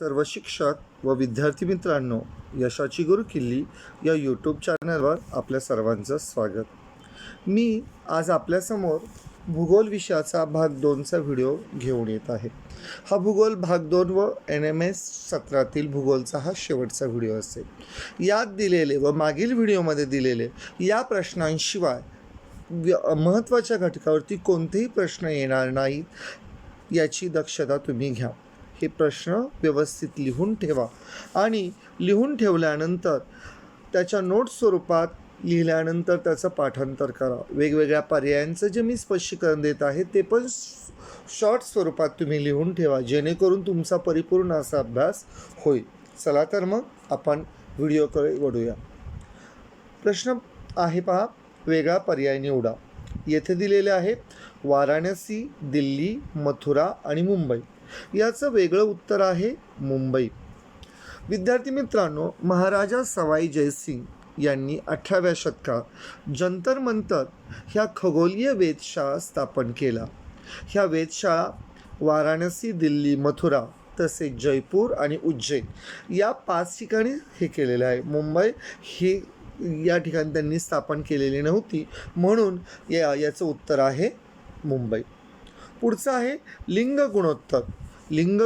सर्व शिक्षक व विद्यार्थी मित्रांनो, यशाची गुरुकिल्ली या यूट्यूब चॅनलवर आपल्या सर्वांचं स्वागत। मी आज आपल्यासमोर भूगोल विषयाचा भाग 2चा व्हिडिओ घेऊन येत आहे। हा भूगोल भाग 2 व NMS सत्रातील भूगोलचा हा शेवटचा व्हिडिओ असेल। यात दिलेले व मागील व्हिडिओमध्ये दिलेले या प्रश्नांशिवाय महत्त्वाच्या घटकावरती कोणतेही प्रश्न येणार नाहीत याची दक्षता तुम्ही घ्या। हे प्रश्न व्यवस्थित लिहून ठेवा आणि लिहून ठेवल्यानंतर त्याच्या नोट स्वरूपात लिहिल्यानंतर त्याचं पाठांतर करा। वेगवेगळ्या पर्यायांचं जे मी स्पष्टीकरण देत आहे ते पण शॉर्ट स्वरूपात तुम्ही लिहून ठेवा, जेणेकरून तुमचा परिपूर्ण असा अभ्यास होईल। चला तर मग आपण व्हिडिओकडे वळूया। प्रश्न आहे पहा, वेगळा पर्याय निवडा। येथे दिलेले आहे वाराणसी, दिल्ली, मथुरा आणि मुंबई। याचं वेगळं उत्तर आहे मुंबई। विद्यार्थी मित्रांनो, महाराजा सवाई जयसिंग यांनी 18व्या शतकात जंतर मंतर ह्या खगोलीय वेधशाळा स्थापन केला। ह्या वेधशाळा वाराणसी, दिल्ली, मथुरा तसेच जयपूर आणि उज्जैन या 5 ठिकाणी हे केलेले आहे। मुंबई ही या ठिकाणी त्यांनी स्थापन केलेली नव्हती, म्हणून याचं उत्तर आहे मुंबई। पुढचं आहे लिंग गुणोत्तर। लिंग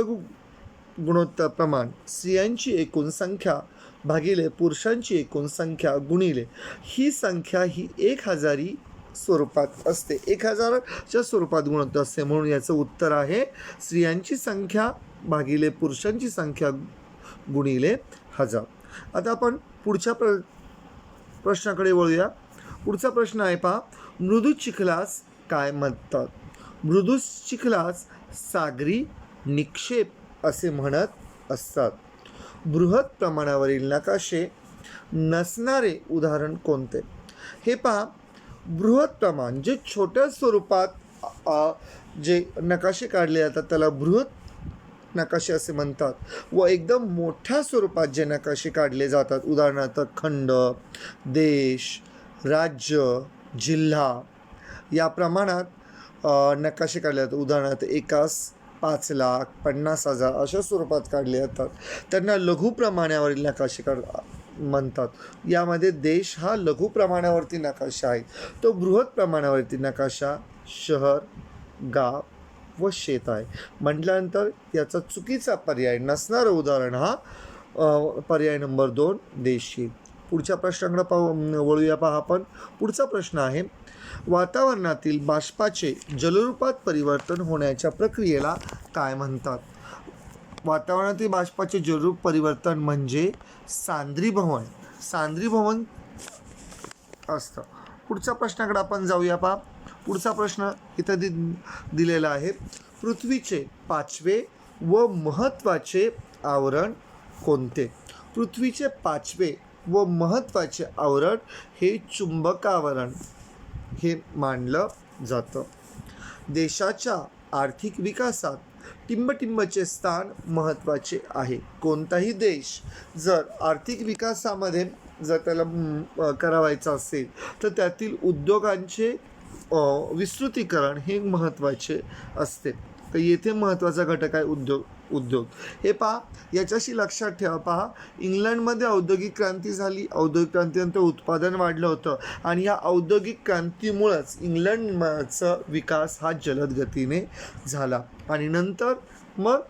गुणोत्तर प्रमाण स्त्रियांची एकूण संख्या भागिले पुरुषांची एकूण संख्या गुणिले ही संख्या ही 1000 स्वरूपात असते। 1000च्या स्वरूपात गुणोत्तर असते, म्हणून याचं उत्तर आहे स्त्रियांची संख्या भागिले पुरुषांची संख्या गुणिले 1000। आता आपण पुढच्या प्रश्नाकडे वळूया। पुढचा प्रश्न आहे पहा, मृदू चिखलास काय म्हणतात? मृदू चिखलास सागरी निक्षेप असे म्हणत असतात। बृहत प्रमाणावरील नकाशे नसणारे उदाहरण कोणते? हे पहा, बृहत प्रमाण जे छोट्या स्वरूपात जे नकाशे काढले जातात त्याला बृहत नकाशे असे म्हणतात, व एकदम मोठ्या स्वरूपात जे नकाशे काढले जातात, उदाहरणार्थ खंड, देश, राज्य, जिल्हा या प्रमाणात नकाशे काढले जातात। उदाहरणार्थ एकास 5 लाख, 50,000 अशा स्वरूपात काढले जातात, त्यांना लघु प्रमाणावरील नकाशे म्हणतात। यामध्ये देश हा लघु प्रमाणावरती नकाशा आहे, तो बृहत प्रमाणावरती नकाशा शहर, गाव व शेत आहे। म्हटल्यानंतर याचा चुकीचा पर्याय नसणारं उदाहरण हा पर्याय नंबर 2 देश येईल। पुढच्या प्रश्नाकडे वळूया पहा आपण। पुढचा प्रश्न आहे, वातावरणातील बाष्पाचे जलरूपात परिवर्तन होण्याच्या प्रक्रियेला काय म्हणतात? वातावरणातील बाष्पाचे जलरूप परिवर्तन म्हणजे सांद्रीभवन। सांद्रीभवन असतं। पुढच्या प्रश्नाकडे आपण जाऊया पहा। पुढचा प्रश्न इथं दिलेला आहे, पृथ्वीचे 5वे व महत्त्वाचे आवरण कोणते? पृथ्वीचे 5वे व महत्त्वाचे आवरण हे चुंबकावरण हे मानलं जातं। देशाच्या आर्थिक विकासात टिंबटिंबचे स्थान महत्त्वाचे आहे। कोणताही देश जर आर्थिक विकासामध्ये जर त्याला करावायचं असेल तर त्यातील उद्योगांचे विस्तृतीकरण हे महत्त्वाचे असते। तर येथे महत्त्वाचा घटक आहे उद्योग। हे पहा, याच्याशी लक्षात ठेवा। पहा, इंग्लंडमध्ये औद्योगिक क्रांती झाली, औद्योगिक क्रांतीनंतर उत्पादन वाढलं होतं आणि या औद्योगिक क्रांतीमुळंच इंग्लंडचा विकास हा जलद गतीने झाला आणि नंतर मग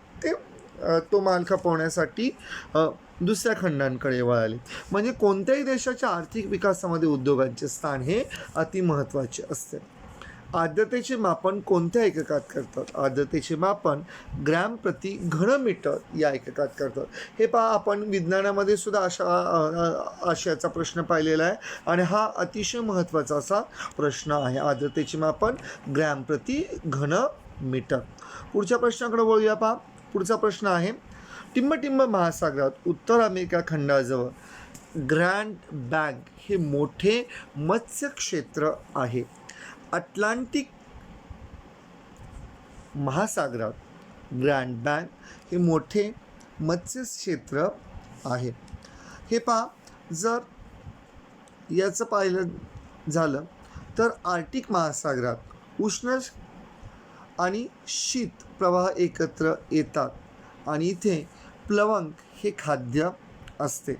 तो माल खपवण्यासाठी दुसऱ्या खंडांकडे वळाले। म्हणजे कोणत्याही देशाच्या आर्थिक विकासामध्ये उद्योगांचे स्थान हे अतिमहत्त्वाचे असते। आर्द्रतेचे मापन कोणत्या एककात करतात? आर्द्रतेचे मापन ग्रॅम प्रति घनमीटर या एककात करतात। हे पहा, आपण विज्ञानामध्ये सुद्धा अशाचा प्रश्न पाहिलेला आहे आणि हा अतिशय महत्त्वाचा असा प्रश्न आहे। आर्द्रतेचे मापन ग्रॅम प्रति घनमीटर। पुढच्या प्रश्नाकडे वळूया पहा। पुढचा प्रश्न आहे, टिंबटिंब महासागरात उत्तर अमेरिका खंडाजवळ ग्रँड बँक हे मोठे मत्स्य क्षेत्र आहे। अटलांटिक महासागरात ग्रँड बँक हे मोठे मत्स्य क्षेत्र आहे। हे पहा, जर याचं पाहिलं झालं तर आर्क्टिक महासागरात उष्ण आणि शीत प्रवाह एकत्र येतात आणि इथे प्लवंग हे खाद्य असते.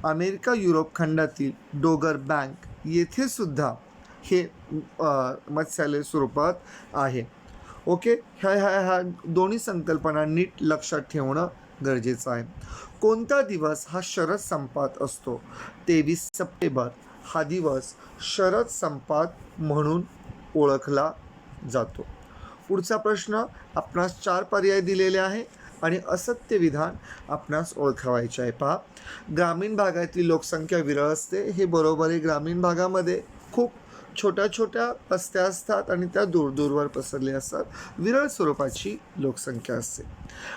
अमेरिका युरोप खंडातील डोगर बँक येथे सुद्धा हे मत्स्यालय स्वरूपात आहे. ओके, ह्या दोन्ही संकल्पना नीट लक्षात ठेवणं गरजेचं आहे. कोणता दिवस हा शरद संपात असतो? 23 सप्टेंबर हा दिवस शरद संपात म्हणून ओळखला जातो. पुढचा प्रश्न, आपणास 4 पर्याय दिलेले आहे आणि असत्य विधान आपणास ओळखावायचे आहे. पहा, ग्रामीण भागातील लोकसंख्या विरळ असते. हे बरोबर आहे. ग्रामीण भागामध्ये खूप छोट्या छोट्या वस्त्या असतात आणि त्या दूरदूरवर पसरल्या असतात. विरळ स्वरूपाची लोकसंख्या असते.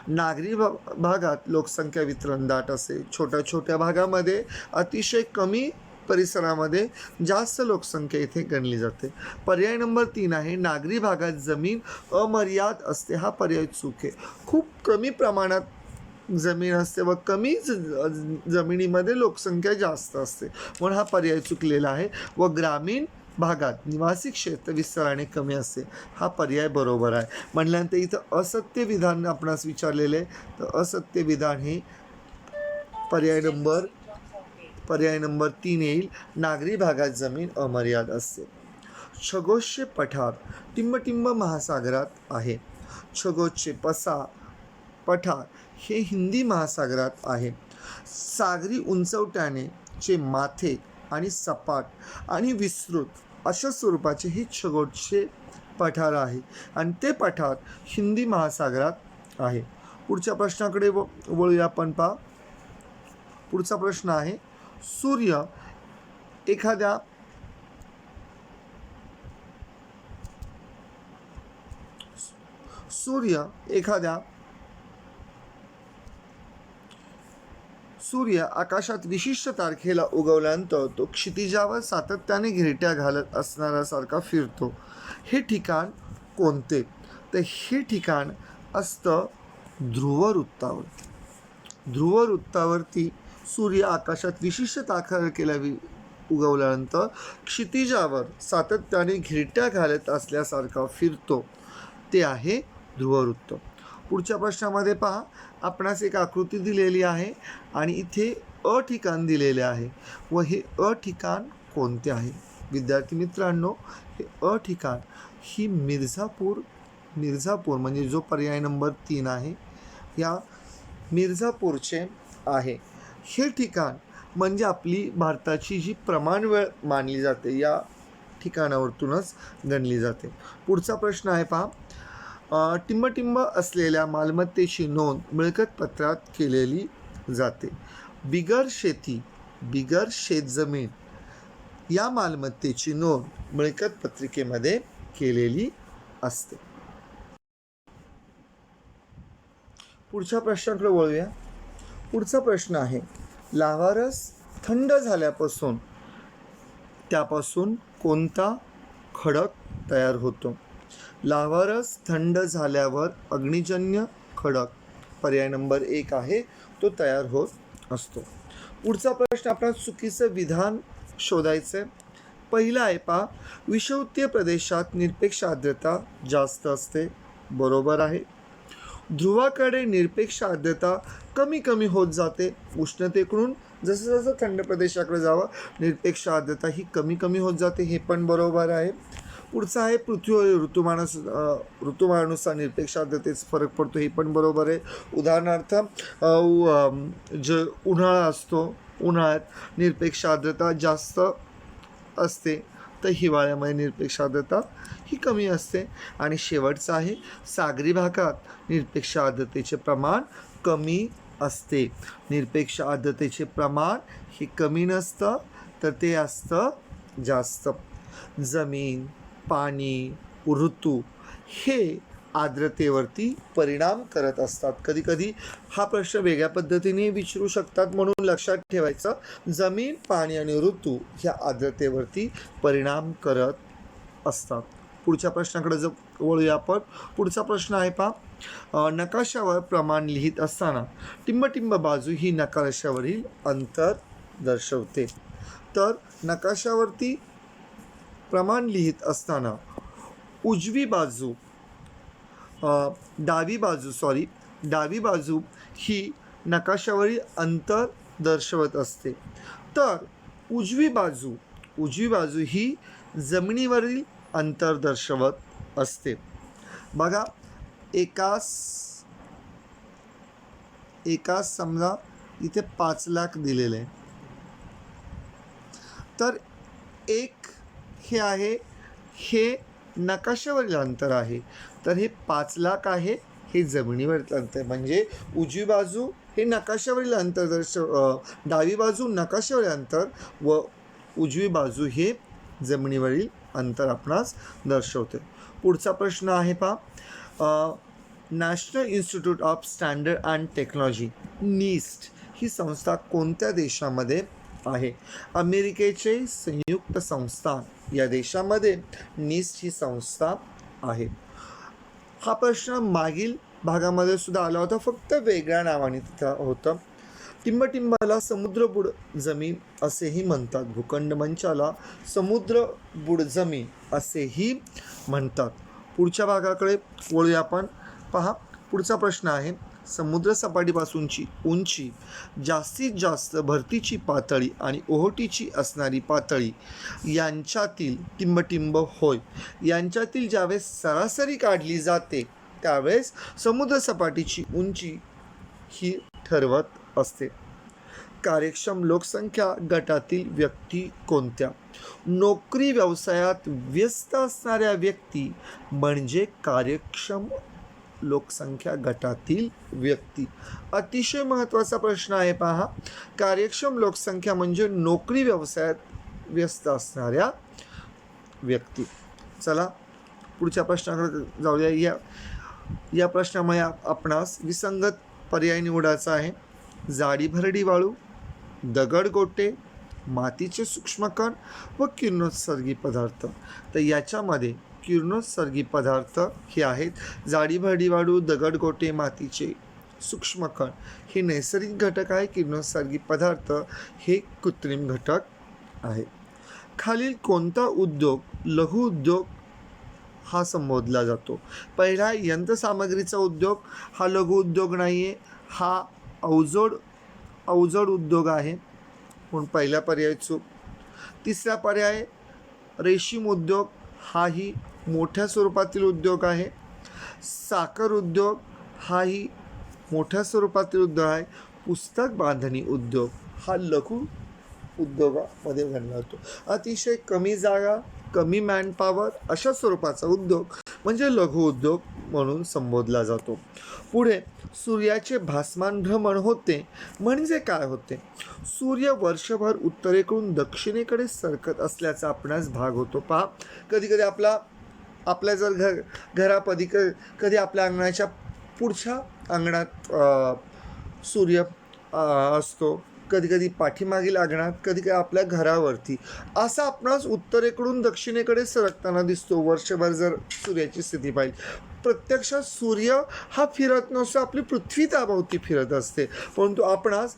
नागरी भागात लोकसंख्या वितरण दाट असते. छोट्या छोट्या भागामध्ये अतिशय कमी परिसरामध्ये जास्त लोकसंख्या इथे गणली जाते. पर्याय नंबर 3 आहे, नागरी भागात जमीन अमर्याद असते. हा पर्याय चूक आहे. खूप कमी प्रमाणात जमीन असते व कमी जमिनीमध्ये लोकसंख्या जास्त असते, म्हणून हा पर्याय चुकलेला आहे. व ग्रामीण भागात निवासी क्षेत्र विस्ताराने कमी असते. हा पर्याय बरोबर आहे. म्हटल्यानंतर इथं असत्य विधान आपणास विचारलेले आहे. तर असत्य विधान हे पर्याय नंबर 3 येईल. नागरी भागात जमीन अमर्याद असते. छगोजचे पठार टिंबटिंब महासागरात आहे. छगोजचे पठार हे हिंदी महासागरात आहे. सागरी उंचवट्याने चे माथे आणि सपाट आणि विस्तृत अशा स्वरूपाचे हे छगोजचे पठार आहे आणि ते पठार हिंदी महासागरात आहे. पुढच्या प्रश्नाकडे वळूया आपण. पहा, पुढचा प्रश्न आहे, सूर्य एखाद्या आकाशात विशिष्ट तारखेला उगवल्यानंतर तो क्षितिजावर सातत्याने घिरट्या घालत असणाऱ्यासारखा फिरतो. हे ठिकाण कोणते? तर हे ठिकाण असतं ध्रुववृत्तावरती. ध्रुववृत्तावरती सूर्य आकाशात विशिष्ट तारखेला उगवल्यानंतर क्षितिजावर सातत्याने घिरट्या घालत असल्यासारखा फिरतो. ते आहे ध्रुववृत्त. पुढच्या प्रश्नामध्ये पहा, आपणास एक आकृती दिलेली आहे आणि इथे अ ठिकाण दिलेले आहे व हे अ ठिकाण कोणते आहे? विद्यार्थी मित्रांनो, हे अ ठिकाण ही मिर्झापूर म्हणजे जो पर्याय नंबर 3 आहे, या मिर्झापूरचे आहे. हे ठिकाण म्हणजे आपली भारताची जी प्रमाणवेळ मानली जाते, या ठिकाणावरतूनच गणली जाते. पुढचा प्रश्न आहे पहा, टिंबटिंब असलेल्या मालमत्तेची नोंद मिळकत पत्रात केलेली जाते. बिगर शेतजमीन या मालमत्तेची नोंद मिळकत पत्रिकेमध्ये केलेली असते. पुढच्या प्रश्नाकडे वळूया. पुढचा प्रश्न आहे, लाव्हारस थंड झाल्यापासून त्यापासून कोणता खडक तयार होतो? लाव्हारस थंड झाल्यावर अग्निजन्य खडक पर्याय नंबर 1 आहे, तो तयार होत असतो. पुढचा प्रश्न, आपला चुकीचं विधान शोधायचं आहे. पहिला आहे पहा, विषुवतीय प्रदेशात निरपेक्ष आर्द्रता जास्त असते. बरोबर आहे. ध्रुवाकडे निरपेक्ष आर्द्रता कमी कमी होत जाते. उष्णतेकडून जसं जसं थंड प्रदेशाकडे जावं निरपेक्ष आर्द्रता ही कमी कमी होत जाते. हे पण बरोबर आहे. पुढचं आहे, पृथ्वीवर ऋतुमानानुसार निरपेक्ष आर्द्रतेचा फरक पडतो. हे पण बरोबर आहे. उदाहरणार्थ जे उन्हाळा असतो, उन्हाळ्यात निरपेक्ष आर्द्रता जास्त असते, तर हिवाळ्यामध्ये निरपेक्ष आर्द्रता ही कमी असते. आणि शेवटचं आहे, सागरी भागात निरपेक्ष आर्द्रतेचे प्रमाण कमी असते. निरपेक्ष आर्द्रतेचे प्रमाण हे कमी नसतं, तर ते असतं जास्त. जमीन, पाणी, ऋतू हे आर्द्रतेवरती परिणाम करत असतात. कधी कधी हा प्रश्न वेगळ्या पद्धतीने विचारू शकतात, म्हणून लक्षात ठेवायचं, जमीन, पाणी आणि ऋतू ह्या आर्द्रतेवरती परिणाम करत असतात. पुढच्या प्रश्नाकडे वळूया आपण. पुढचा प्रश्न आहे पहा, नकाशावर प्रमाण लिहित असताना टिंबटिंब बाजू ही नकाशावरील अंतर दर्शवते. तर नकाशावरती प्रमाण लिहित असताना उजवी बाजू डावी बाजू ही नकाशावरील अंतर दर्शवत असते, तर उजवी बाजू ही जमिनीवरील अंतर दर्शवत असते. बघा, एकास समजा इथे 5 लाख दिलेले आहे, तर एक हे आहे, हे नकाशावरील अंतर आहे, तर हे 5 लाख आहे, हे जमिनीवरील अंतर. म्हणजे उजवी बाजू हे नकाशावरील अंतर डावी बाजू नकाशावरील अंतर व उजवी बाजू हे जमिनीवरील अंतर आपणास दर्शवते. पुढचा प्रश्न आहे पहा, national institute of standard and technology NIST ही संस्था कोणत्या देशामध्ये आहे? अमेरिकेचे संयुक्त संस्थान या देशामध्ये NIST ही संस्था आहे. हा प्रश्न मागील भागामध्ये सुद्धा आला होता, फक्त वेगळ्या नावाने तिथं होतं. टिंबटिंबाला समुद्रबुड जमीन असेही म्हणतात. भूखंड मंचाला समुद्रबुड जमीन असेही म्हणतात. पुढच्या भागाकडे वळूया आपण. पहा, पुढचा प्रश्न आहे, समुद्र सपाटीपासूनची उंची, जास्तीत जास्त भरतीची पातळी आणि ओहोटीची असणारी पातळी यांच्यातील टिंबटिंब होय. यांच्यातील ज्यावेळेस सरासरी काढली जाते त्यावेळेस समुद्र सपाटीची उंची ही ठरवत असते. कार्यक्षम लोकसंख्या गटातील व्यक्ती कोणत्या? नोकरी व्यवसायात व्यस्त असणाऱ्या व्यक्ती म्हणजे कार्यक्षम लोकसंख्या गटातील व्यक्ती. अतिशय महत्त्वाचा प्रश्न आहे पहा. कार्यक्षम लोकसंख्या म्हणजे नोकरी व्यवसायात व्यस्त असणाऱ्या व्यक्ती. चला पुढच्या प्रश्नाकडे जाऊया. या प्रश्नामुळे आपणास विसंगत पर्याय निवडायचा आहे. जाडी भरडी वाळू, दगडगोटे, मातीचे सूक्ष्मकण व किरणोत्सर्गी पदार्थ. तर याच्यामध्ये किरणोत्सर्गी पदार्थ हे आहेत. जाडी भरडी वाळू, दगडगोटे, मातीचे सूक्ष्मकण हे नैसर्गिक घटक आहे. किरणोत्सर्गी पदार्थ हे कृत्रिम घटक आहे. खालील कोणता उद्योग लघु उद्योग हा संबोधला जातो? पहिला यंत्रसामग्रीचा उद्योग, हा लघु उद्योग नाही आहे, हा अवजड उद्योग आहे, म्हणून पहिला पर्याय चूक. तिसरा पर्याय रेशीम उद्योग, हाही मोठ्या स्वरूपातील उद्योग आहे. साखर उद्योग हाही मोठ्या स्वरूपातील उद्योग आहे. पुस्तक बांधणी उद्योग हा लघु उद्योगामध्ये गणला जातो. अतिशय कमी जागा, कमी मॅनपॉवर अशा स्वरूपाचा उद्योग म्हणजे लघु उद्योग म्हणून संबोधला जातो. पुढे सूर्याचे भासमान भ्रमण होते म्हणजे काय होते? सूर्य वर्षभर उत्तरेकडून दक्षिणेकडे सरकत असल्याचा आपणास भाग होतो. पहा, कधी कधी आपल्या जर घरापदी कधी आपल्या अंगणाच्या पुढच्या अंगणात सूर्य असतो, कधी कधी पाठीमागील अंगणात, कधी कधी आपल्या घरावरती, असा आपणास उत्तरेकडून दक्षिणेकडे सरकताना दिसतो वर्षभर जर सूर्याची स्थिती पाहिली. प्रत्यक्षात सूर्य हा फिरत नसतो, आपली पृथ्वी त्याभोवती फिरत असते, परंतु आपणास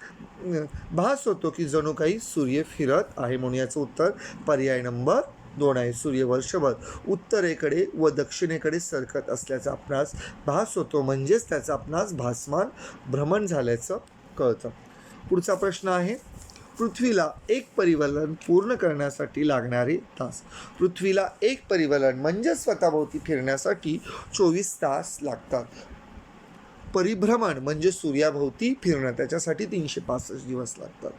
भास होतो की जणू काही सूर्य फिरत आहे. म्हणून याचं उत्तर पर्याय नंबर 2 आहे. सूर्य वर्षभर उत्तरेकडे व दक्षिणेकडे सरकत असल्याचा आपणास भास होतो, म्हणजेच त्याचा आपणास भासमान भ्रमण झाल्याचं कळतं. पुढचा प्रश्न आहे, पृथ्वीला एक परिवलन पूर्ण करण्यासाठी लागणारे तास. पृथ्वीला एक परिवलन म्हणजे स्वतःभोवती फिरण्यासाठी 24 तास लागतात. परिभ्रमण म्हणजे सूर्याभोवती फिरणं, त्याच्यासाठी 365 दिवस लागतात.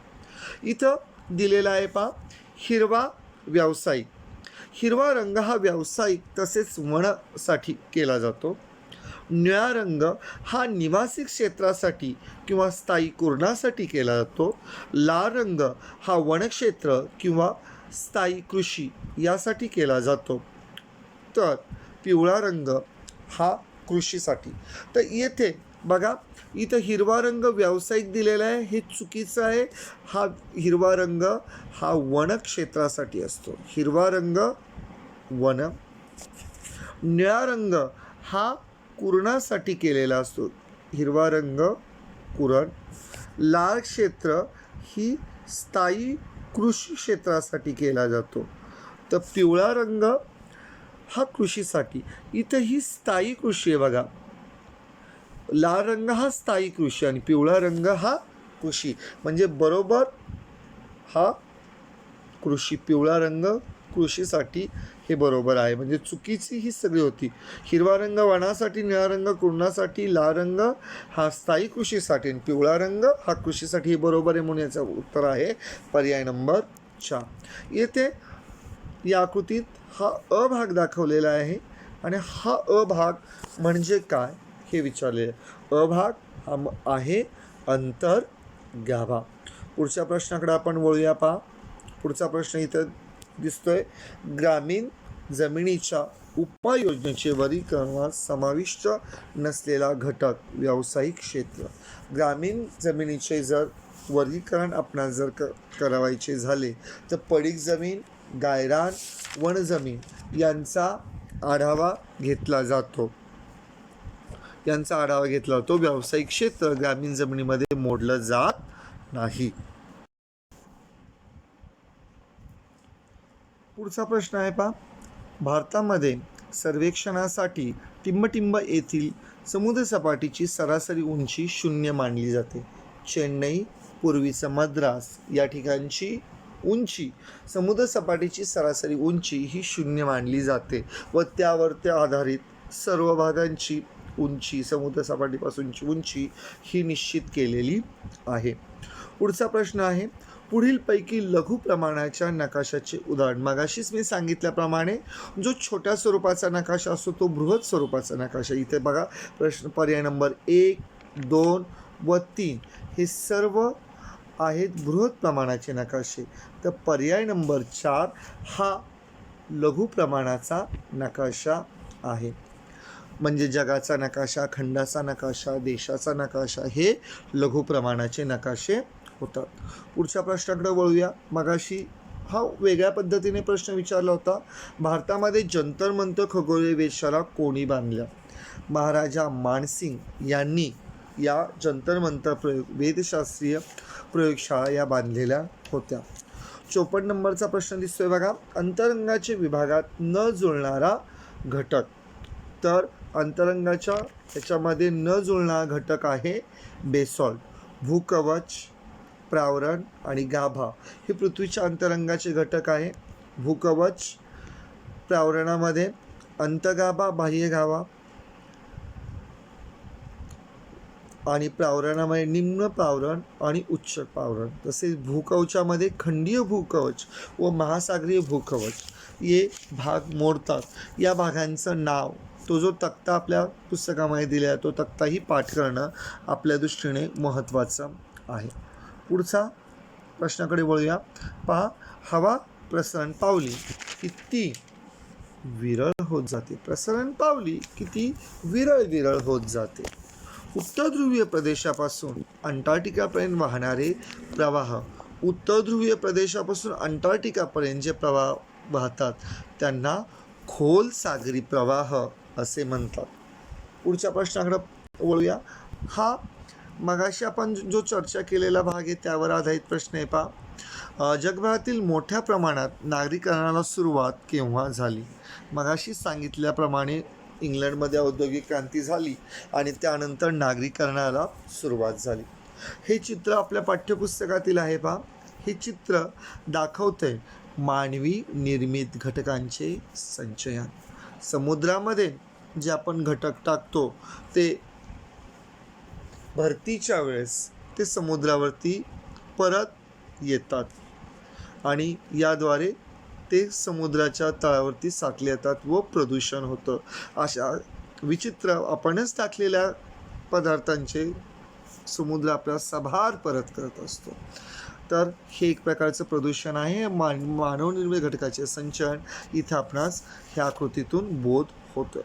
इथं दिलेला आहे पहा, हिरवा व्यावसायिक. हिरवा रंग हा व्यावसायिक तसेच वनासाठी केला जातो. निळा रंग हा निवासी क्षेत्रासाठी किंवा स्थायी कुरणासाठी केला जातो. लाल रंग हा वनक्षेत्र किंवा स्थायी कृषी यासाठी केला जातो. तर पिवळा रंग हा कृषीसाठी. तर येथे बघा, इथं हिरवा रंग व्यावसायिक दिलेला आहे, हे चुकीचं आहे. हा हिरवा रंग हा वनक्षेत्रासाठी असतो. हिरवा रंग वन. निळा रंग हा कुरणासाठी केलेला असतो. हिरवा रंग कुरण. लाल क्षेत्र ही स्थायी कृषी क्षेत्रासाठी केला जातो. तर पिवळा रंग हा कृषीसाठी, इथं ही स्थायी कृषी आहे बघा. लाल रंग हा स्थायी कृषी आणि पिवळा रंग हा कृषी, म्हणजे बरोबर हा कृषी, पिवळा रंग कृषीसाठी हे बरोबर आहे. म्हणजे चुकीची ही सगळी होती. हिरवा रंग वनासाठी, निळा रंग कुरणासाठी, लाल रंग हा स्थायी कृषीसाठी आणि पिवळा रंग हा कृषीसाठी, हे बरोबर आहे. म्हणून याचं उत्तर आहे पर्याय नंबर 4. येथे या आकृतीत हा अ भाग दाखवलेला आहे आणि हा अ भाग म्हणजे काय हे विचारलेलं आहे. अ भाग हा आहे अंतर्गाभा. पुढच्या प्रश्नाकडे आपण वळूया. पहा, पुढचा प्रश्न इथं दिसतोय. ग्रामीण जमिनीच्या उपाययोजनेचे वर्गीकरणात समाविष्ट नसलेला घटक व्यावसायिक क्षेत्र. ग्रामीण जमिनीचे जर वर्गीकरण आपणास जर करावायचे झाले तर पडीक जमीन, गायरान, वनजमीन यांचा आढावा घेतला जातो. व्यावसायिक क्षेत्र ग्रामीण जमिनीमध्ये मोडलं जात नाही. पुढचा प्रश्न आहे पहा. भारतामध्ये सर्वेक्षणासाठी टिंबटिंब येथील समुद्रसपाटीची सरासरी उंची 0 मानली जाते. चेन्नई, पूर्वीचं मद्रास या ठिकाणची उंची, समुद्रसपाटीची सरासरी उंची ही 0 मानली जाते व त्यावर त्या आधारित सर्व भागांची उंची, समुद्रसपाटीपासूनची उंची ही निश्चित केलेली आहे. पुढचा प्रश्न आहे. पुढीलपैकी लघु प्रमाणाच्या नकाशाचे उदाहरण. मगाशीच मी सांगितल्याप्रमाणे जो छोट्या स्वरूपाचा नकाशा असतो तो बृहत स्वरूपाचा नकाशा. इथे बघा प्रश्न पर्याय नंबर 1, 2 व 3 हे सर्व आहेत बृहत प्रमाणाचे नकाशे. तर पर्याय नंबर 4 हा लघु प्रमाणाचा नकाशा आहे. म्हणजे जगाचा नकाशा, खंडाचा नकाशा, देशाचा नकाशा हे लघु प्रमाणाचे नकाशे होतात. पुढच्या प्रश्नाकडे वळूया. मगाशी हा वेगळ्या पद्धतीने प्रश्न विचारला होता. भारतामध्ये जंतर मंतर खगोलीय वेधशाळा कोणी बांधल्या? महाराजा मानसिंग यांनी या जंतर मंतर वेधशास्त्रीय प्रयोगशाळा या बांधलेल्या होत्या. 54 नंबरचा प्रश्न दिसतोय बघा. अंतरंगाच्या विभागात न जुळणारा घटक. तर अंतरंगाच्या त्याच्यामध्ये न जुळणारा घटक आहे बेसॉल्ट. भूकवच, प्रावरण आणि गाभा हे पृथ्वीच्या अंतरंगाचे घटक आहे. भूकवच, प्रावरणामध्ये अंतगाभा, बाह्यगाभा आणि प्रावरणामध्ये निम्न प्रावरण आणि उच्च प्रावरण. तसेच भूकवचामध्ये खंडीय भूकवच व महासागरीय भूकवच हे भाग मोडतात. या भागांचं नाव, तो जो तक्ता आपल्या पुस्तकामध्ये दिला आहे तो तक्ताही पाठ करणं आपल्या दृष्टीने महत्त्वाचं आहे. पुढचा प्रश्नाकडे वळूया. पहा, हवा प्रसरण पावली किती विरळ होत जाते. प्रसरण पावली किती विरळ होत जाते. उत्तर ध्रुवीय प्रदेशापासून अंटार्क्टिकापर्यंत वाहणारे प्रवाह. उत्तर ध्रुवीय प्रदेशापासून अंटार्क्टिकापर्यंत जे प्रवाह वाहतात त्यांना खोल सागरी प्रवाह असे म्हणतात. पुढच्या प्रश्नाकडे वळूया. हा मगाशी आपण जो चर्चा केलेला भाग आहे त्यावर आधारित प्रश्न आहे. पहा, जगभरातील मोठ्या प्रमाणात नागरीकरणाला सुरुवात केव्हा झाली? मगाशी सांगितल्याप्रमाणे इंग्लंडमध्ये औद्योगिक क्रांती झाली आणि त्यानंतर नागरीकरणाला सुरुवात झाली. हे चित्र आपल्या पाठ्यपुस्तकातील आहे. पहा, हे चित्र दाखवतंय मानवी निर्मित घटकांचे संचयन. समुद्रामध्ये जे आपण घटक टाकतो ते भरतीच्या वेळेस ते समुद्रावरती परत येतात आणि याद्वारे ते समुद्राच्या तळावरती साठले जातात व प्रदूषण होतं. अशा विचित्र आपणच टाकलेल्या पदार्थांचे समुद्र आपल्याला सभार परत करत असतो. तर हे एक प्रकारचं प्रदूषण आहे. मानवनिर्मित घटकाचे संचयन इथं आपणास ह्या आकृतीतून बोध होतं.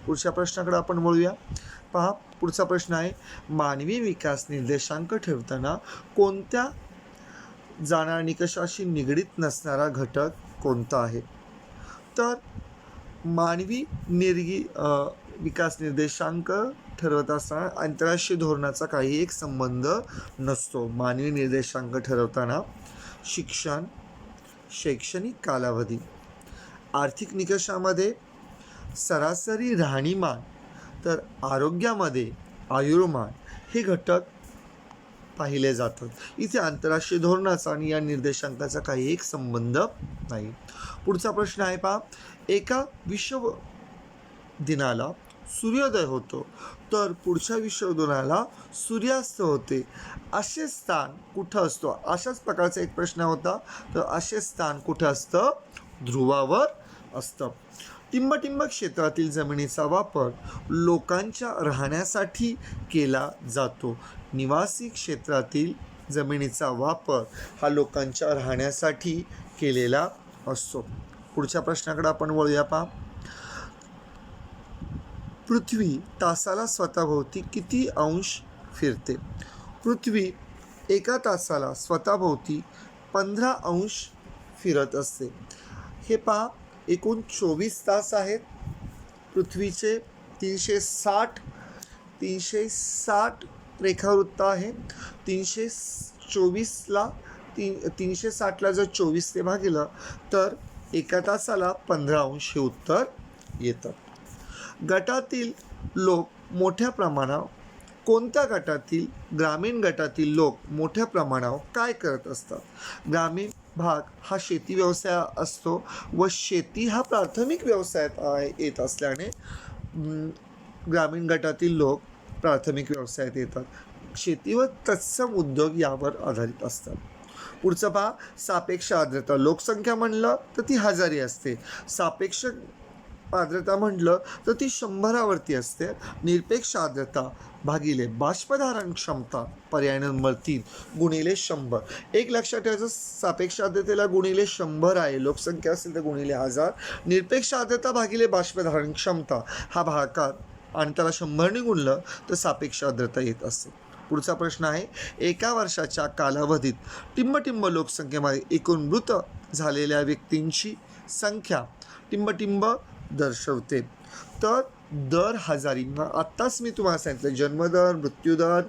पुढच्या प्रश्नाकडे आपण वळूया. पहा, पुढचा प्रश्न आहे. मानवी विकास निर्देशांक ठरवताना कोणत्या जाणाऱ्या निकषाशी निगडीत नसणारा घटक कोणता आहे? तर मानवी विकास निर्देशांक ठरवत असताना आंतरराष्ट्रीय धोरणाचा काही एक संबंध नसतो. मानवी निर्देशांक ठरवताना शिक्षण, शैक्षणिक कालावधी, आर्थिक निकषामध्ये सरासरी राहणीमान, तर आरोग्यामध्ये आयुर्मान हे घटक पाहिले जातात. इथे आंतरराष्ट्रीय धोरणाचा आणि या निर्देशांकाचा काही एक संबंध नाही. पुढचा प्रश्न आहे पहा, एका विश्व दिनाला सूर्योदय होतो तर पुढच्या विश्व दिनाला सूर्यास्त होते, असे स्थान कुठं असतो? अशाच प्रकारचा एक प्रश्न होता. तर असे स्थान कुठं असतं? ध्रुवावर असतं. टिंबटिंब क्षेत्रातील जमिनीचा वापर लोकांच्या राहण्यासाठी केला जातो. निवासी क्षेत्रातील जमिनीचा वापर हा लोकांच्या राहण्यासाठी केलेला असतो. पुढच्या प्रश्नाकडे आपण वळूया पहा. पृथ्वी तासाला स्वतःभोवती किती अंश फिरते? पृथ्वी एका तासाला स्वतःभोवती 15 अंश फिरत असते. हे पहा, एकूण 24 तास आहेत. पृथ्वीचे 360 रेखावृत्त आहे. 324ला 360ला जर 24 ने भागिलं तर एका तासाला 15 अंश हे उत्तर येतं. गटातील लोक मोठ्या प्रमाणावर कोणत्या गटातील ग्रामीण गटातील लोक मोठ्या प्रमाणावर काय करत असतात? ग्रामीण भाग हा शेती व्यवसाय असतो व शेती हा प्राथमिक व्यवसायात येत असल्याने ग्रामीण गटातील लोक प्राथमिक व्यवसायात येतात. शेती व तत्सम उद्योग यावर आधारित असतात. पुढचं पहा, सापेक्ष आर्द्रता. लोकसंख्या म्हणलं तर ती 1000 असते. सापेक्ष आर्द्रता म्हटलं तर ती 100वरती असते. निरपेक्ष आर्द्रता भागिले बाष्पधारण क्षमता, पर्याय नंबर 3 गुणिले 100. एक लक्षात ठेवायचं, सापेक्ष आर्द्रतेला गुणिले 100 आहे. लोकसंख्या असेल तर गुणिले 1000. निरपेक्ष आर्द्रता भागिले बाष्पधारण क्षमता हा भागाकार आणि त्याला 100ने गुणलं तर सापेक्ष आर्द्रता येत असते. पुढचा प्रश्न आहे, एका वर्षाच्या कालावधीत टिंबटिंब लोकसंख्येमध्ये एकूण मृत झालेल्या व्यक्तींची संख्या टिंबटिंब दर्शवते. तर दर 1000, आत्ताच मी तुम्हाला सांगितलं, जन्मदर, मृत्यूदर,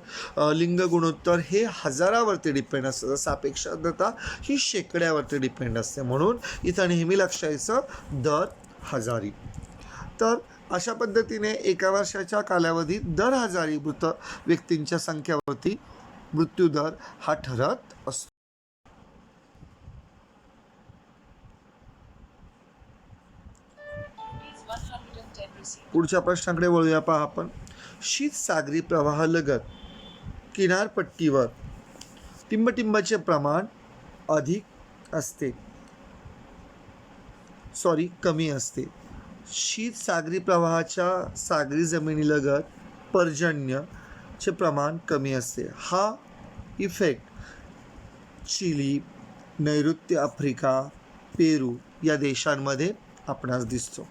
लिंग गुणोत्तर हे 1000वरती डिपेंड असतं. सापेक्ष आर्द्रता ही शेकड्यावरती डिपेंड असते. म्हणून इथं नेहमी लक्षात यायचं दर 1000. तर अशा पद्धतीने एका वर्षाच्या कालावधीत दर 1000 मृत व्यक्तींच्या संख्येवरती मृत्यूदर हा ठरत असतो. पुढच्या प्रश्नाकडे वळूया पहा आपण. शीत सागरी प्रवाहालगत किनारपट्टीवर टिंबटिंबाचे प्रमाण कमी असते. शीत सागरी प्रवाहाच्या सागरी जमिनीलगत पर्जन्यचे प्रमाण कमी असते. हा इफेक्ट चिली, नैऋत्य आफ्रिका, पेरू या देशांमध्ये आपणास दिसतो.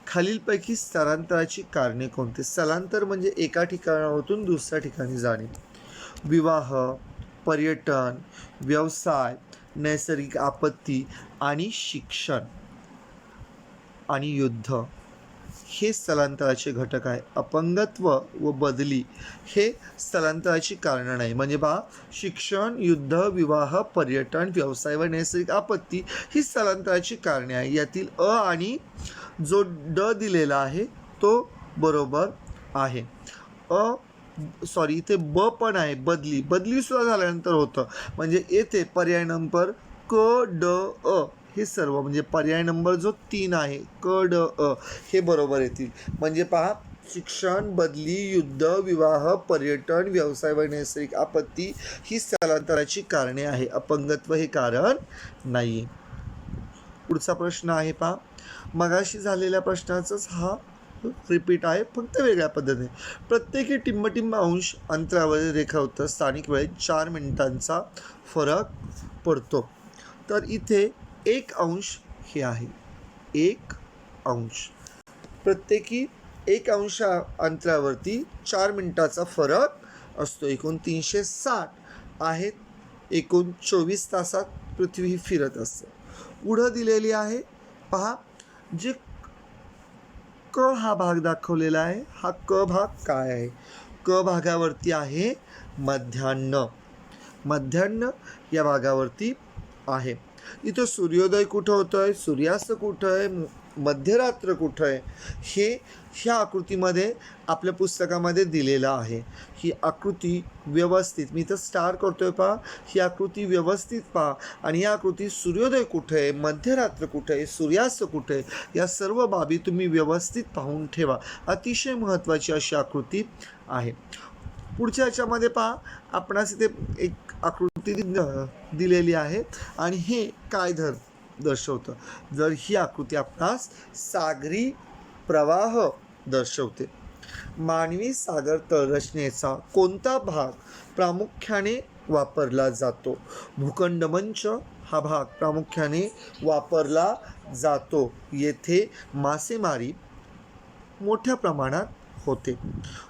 खालीलपैकी स्थलांतराची कारणे कोणती? स्थलांतर म्हणजे एका ठिकाणावरून दुसऱ्या ठिकाणी जाणे. विवाह, पर्यटन, व्यवसाय, नैसर्गिक आपत्ती आणि शिक्षण आणि युद्ध हे स्थलांतराचे घटक आहे. अपंगत्व व बदली हे स्थलांतराची कारणं नाही. म्हणजे पहा, शिक्षण, युद्ध, विवाह, पर्यटन, व्यवसाय व नैसर्गिक आपत्ती ही स्थलांतराची कारणे आहे. यातील अ आणि जो ड दिलेला आहे तो बरोबर आहे. इथे ब पण आहे, बदली सुद्धा झाल्यानंतर होतं. म्हणजे येथे पर्याय नंबर क ड अ हे सर्व म्हणजे पर्याय नंबर जो 3 आहे क ड अ हे बरोबर येतील. म्हणजे पहा, शिक्षण, बदली, युद्ध, विवाह, पर्यटन, व्यवसाय व नैसर्गिक आपत्ती ही स्थलांतराची कारणे आहे. अपंगत्व हे कारण नाही. पुढचा प्रश्न आहे पहा, मगाशी झालेल्या प्रश्नाचाच हा रिपीट आहे, फक्त वेगळ्या पद्धतीने. प्रत्येकी टिंबटिंब अंश अंतरावरील रेखावृत्त स्थानिक वेळेत 4 मिनिटांचा फरक पडतो. तर इथे 1 अंश हे आहे. 1 अंश प्रत्येकी 1 अंश अंतरावरती 4 मिनिटाचा फरक असतो. एकूण 360 आहेत. एकूण 24 तासात पृथ्वी फिरत असते. पुढं दिलेली आहे पहा, जे क हा भाग दाखवलेला आहे, हा क भाग काय आहे? क भागावरती आहे मध्यान्ह या भागावरती आहे. इथं सूर्योदय कुठं होतो आहे, सूर्यास्त कुठं आहे, मध्यरात्र कुठं आहे, हे ह्या आकृतीमध्ये आपल्या पुस्तकामध्ये दिलेलं आहे. ही आकृती व्यवस्थित, मी इथं स्टार करतोय पहा, ही आकृती व्यवस्थित पहा आणि या आकृतीत सूर्योदय कुठे आहे, मध्यरात्र कुठे आहे, सूर्यास्त कुठे आहे, या सर्व बाबी तुम्ही व्यवस्थित पाहून ठेवा. अतिशय महत्त्वाची अशी आकृती आहे. पुढच्या याच्यामध्ये पहा, आपणास इथे एक आकृती दिलेली आहे आणि हे काय दर्शवतं. जर ही आकृती आपणास सागरी प्रवाह दर्शवते. मानवी सागर तळरचनेचा कोणता भाग प्रामुख्याने वापरला जातो? भूखंड मंच हा भाग प्रामुख्याने वापरला जातो. येथे मासेमारी मोठ्या प्रमाणात होते.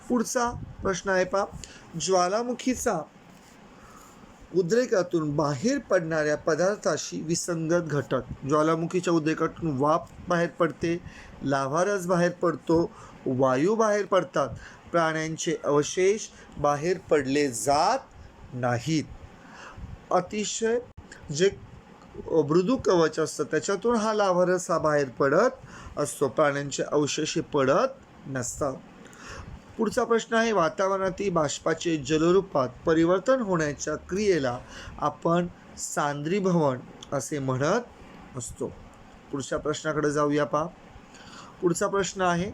पुढचा प्रश्न आहे पहा, ज्वालामुखीचा उद्रेकातून बाहेर पडणाऱ्या पदार्थाशी विसंगत घटक. ज्वालामुखीच्या उद्रेकातून वाफ बाहेर पडते, लाव्हारस बाहेर पडतो, वायू बाहेर पडतात, प्राण्यांचे अवशेष बाहेर पडले जात नाहीत. अतिशय जे मृदू कवच असतं त्याच्यातून हा लाव्हारस हा बाहेर पडत असतो, प्राण्यांचे अवशेष हे पडत नसतात. पुढचा प्रश्न आहे, वातावरणातील बाष्पाचे जलरूपात परिवर्तन होण्याच्या क्रियेला आपण सांद्रीभवन असे म्हणत असतो. पुढच्या प्रश्नाकडे जाऊया पहा. पुढचा प्रश्न आहे,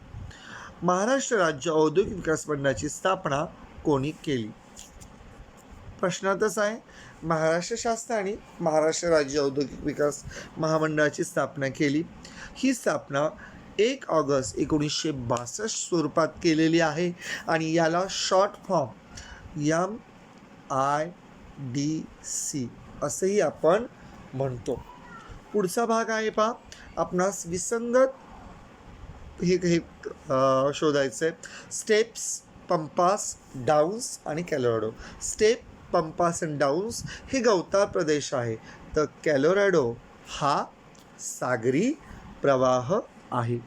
महाराष्ट्र राज्य औद्योगिक विकास मंडळाची स्थापना कोणी केली? प्रश्नातच आहे, महाराष्ट्र शासनाने महाराष्ट्र राज्य औद्योगिक विकास महामंडळाची स्थापना केली. ही स्थापना 1 ऑगस्ट 1962 स्वरूपात केलेली आहे आणि याला शॉर्ट फॉर्म MIDC असंही आपण म्हणतो. पुढचा भाग आहे पहा, आपणास विसंगत हे शोधायचं आहे. स्टेप्स, पंपास, डाऊन्स आणि कॅलोराडो. स्टेप, पंपास आणि डाऊन्स हे गवताळ प्रदेश आहे, तर कॅलोराडो हा सागरी प्रवाह आहे.